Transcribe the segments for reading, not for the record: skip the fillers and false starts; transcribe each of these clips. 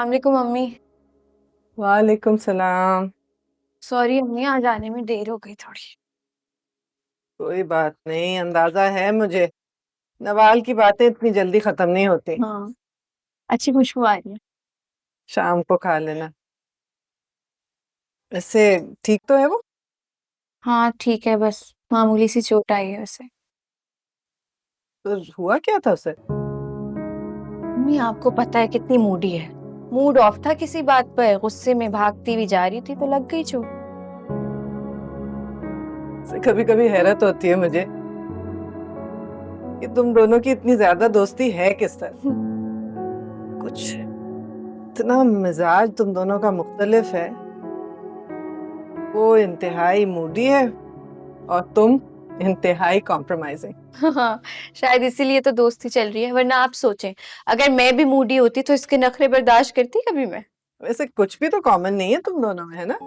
अस्सलाम वालेकुम मम्मी। वालेकुम सलाम। सॉरी मम्मी, आज आने में देर हो गई थोड़ी। कोई बात नहीं, अंदाजा है मुझे। नवाल की बातें इतनी जल्दी खत्म नहीं होती। हाँ, अच्छी खुशबू आ रही है। शाम को खा लेना। वैसे ठीक तो है वो? हाँ ठीक है, बस मामूली सी चोट आई है उसे। तो हुआ क्या था उसे? मम्मी आपको पता है कितनी मूडी है। मूड ऑफ था किसी बात पर, गुस्से में भागती हुई जा रही थी तो लग गई चोट। कभी कभी हैरत होती है मुझे कि तुम दोनों की इतनी ज्यादा दोस्ती है किस तरह। कुछ इतना मिजाज तुम दोनों का मुख्तलिफ है। वो इंतहाई मूडी है और तुम इंतहाई कॉम्प्रोमाइजिंग। हाँ, शायद इसीलिए तो दोस्ती चल रही है, वरना आप सोचें, अगर मैं भी मूडी होती तो इसके नखरे बर्दाश्त करती कभी मैं? वैसे कुछ भी तो कॉमन नहीं है तुम दोनों में, है ना?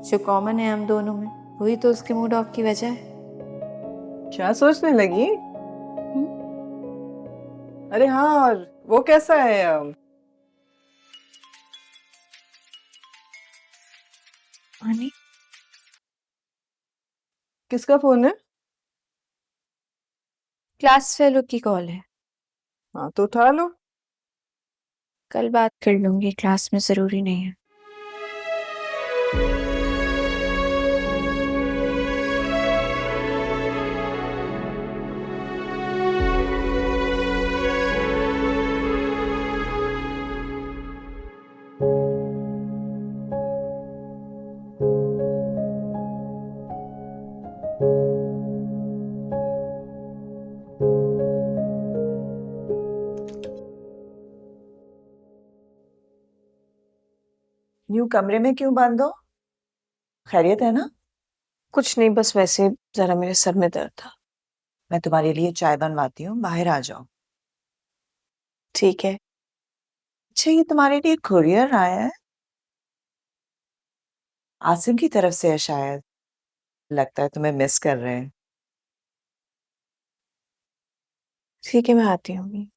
जो कॉमन है हम दोनों में, वही तो उसके मूड ऑफ की वजह है। क्या सोचने लगी? हम्म, अरे हाँ, और वो कैसा है? हनी, किसका फोन है? क्लास फेलो की कॉल है। हाँ तो उठा लो। कल बात कर लूंगी, क्लास में जरूरी नहीं है। यूं कमरे में क्यों बंद हो? खैरियत है ना? कुछ नहीं, बस वैसे जरा मेरे सर में दर्द था। मैं तुम्हारे लिए चाय बनवाती हूँ, बाहर आ जाओ। ठीक है। अच्छा, ये तुम्हारे लिए कुरियर आया है? आसिम की तरफ से है शायद। लगता है तुम्हें मिस कर रहे हैं। ठीक है, मैं आती हूँ अभी।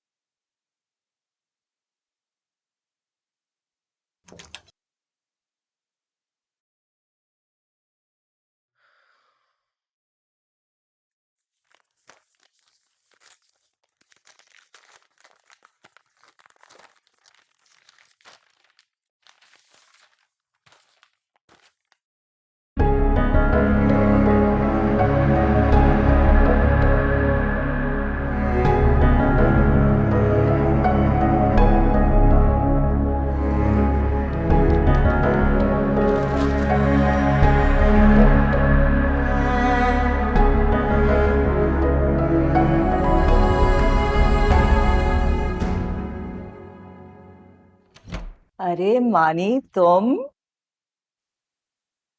अरे मानी तुम।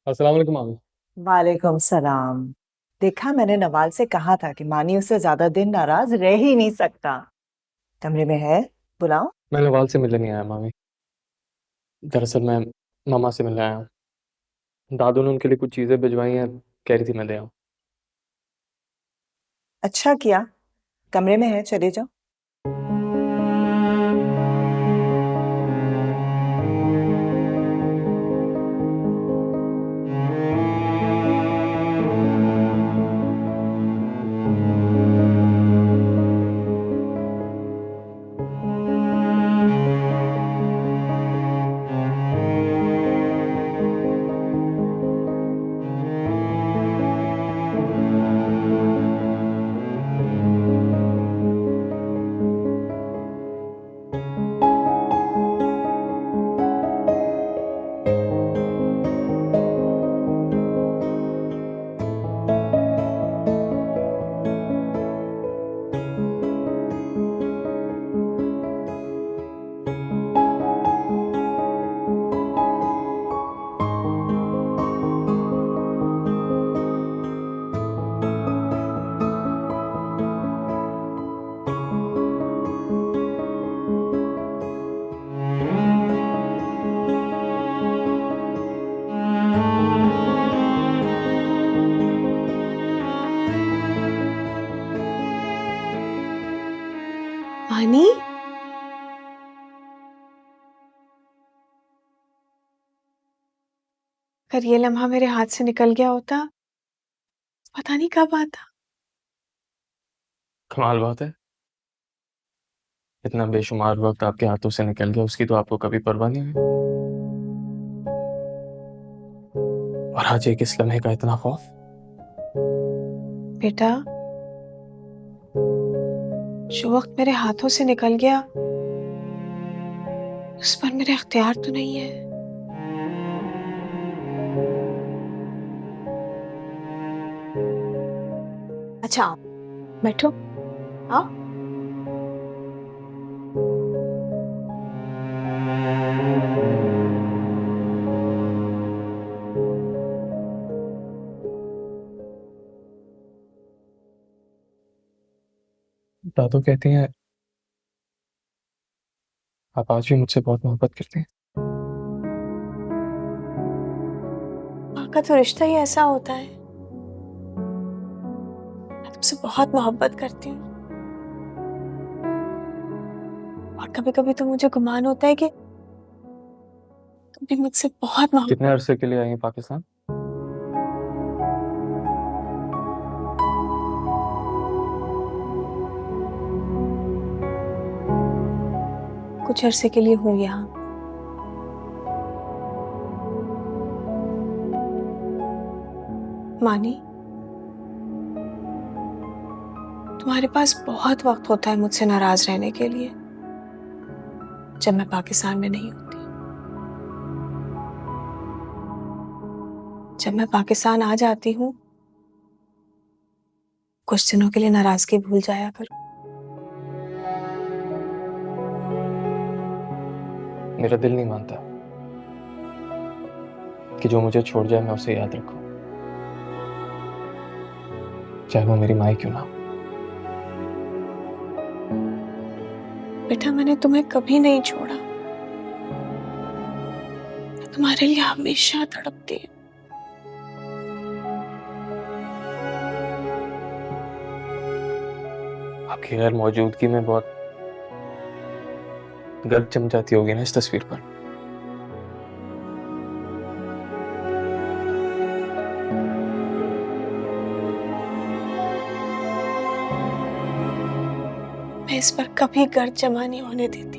अस्सलाम वालेकुम मामी। वालेकुम सलाम। देखा, मैंने नवाल से कहा था कि मानी उससे ज्यादा दिन नाराज रह ही नहीं सकता। कमरे में है, बुलाओ। मैं नवाल से मिलने नहीं आया मामी। दरअसल मैं मामा से मिलने आया हूँ। दादू ने उनके लिए कुछ चीज़ें भिजवाई हैं, कह रही थी मैं ले आऊँ। अच्छा किया। कमरे में है, चले जाओ। हनी, अगर ये लम्हा मेरे हाथ से निकल गया होता, पता नहीं कब आता। कमाल बात है, इतना बेशुमार वक्त आपके हाथों से निकल गया, उसकी तो आपको कभी परवाह नहीं हुई। और आज एक इस लम्हे का इतना खौफ। बेटा, जो वक्त मेरे हाथों से निकल गया, उस पर मेरा इख्तियार तो नहीं है। अच्छा, आओ, बैठो। आओ। दादू कहती हैं आप आज भी मुझसे बहुत मोहब्बत करते हैं। माँ का तो रिश्ता ही ऐसा होता है। मैं तुमसे बहुत मोहब्बत करती हूँ, और कभी कभी तो मुझे गुमान होता है कि तुम भी मुझसे बहुत मोहब्बत। कितने अरसे के लिए आई हैं पाकिस्तान? कुछ अरसे के लिए हूँ यहाँ। मानी, तुम्हारे पास बहुत वक्त होता है मुझसे नाराज रहने के लिए, जब मैं पाकिस्तान में नहीं होती। जब मैं पाकिस्तान आ जाती हूँ, कुछ दिनों के लिए नाराजगी भूल जाया करो। मेरा दिल नहीं मानता कि जो मुझे छोड़ जाए मैं उसे याद रखूं, चाहे वो मेरी माँ ही क्यों ना हो। बेटा, मैंने तुम्हें कभी नहीं छोड़ा। मैं तुम्हारे लिए हमेशा तड़पती हूँ। आपकी गैर मौजूदगी में बहुत गर्द जम जाती होगी ना इस तस्वीर पर। मैं इस पर कभी गर्द जमा नहीं होने देती।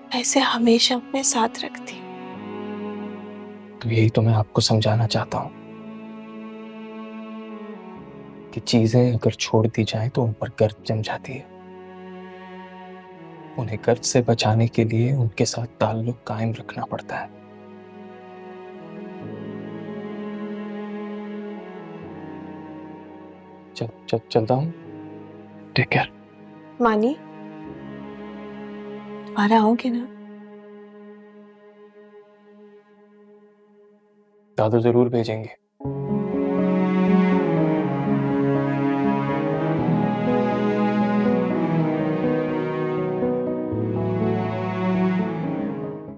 मैं इसे हमेशा अपने साथ रखती हूँ। तो यही तो मैं आपको समझाना चाहता हूँ कि चीजें अगर छोड़ दी जाएं तो उन पर गर्द जम जाती है। उन्हें गर्द से बचाने के लिए उनके साथ ताल्लुक कायम रखना पड़ता है। चलता हूँ। Take care. मानी, दोबारा आओगे ना? दादू जरूर भेजेंगे।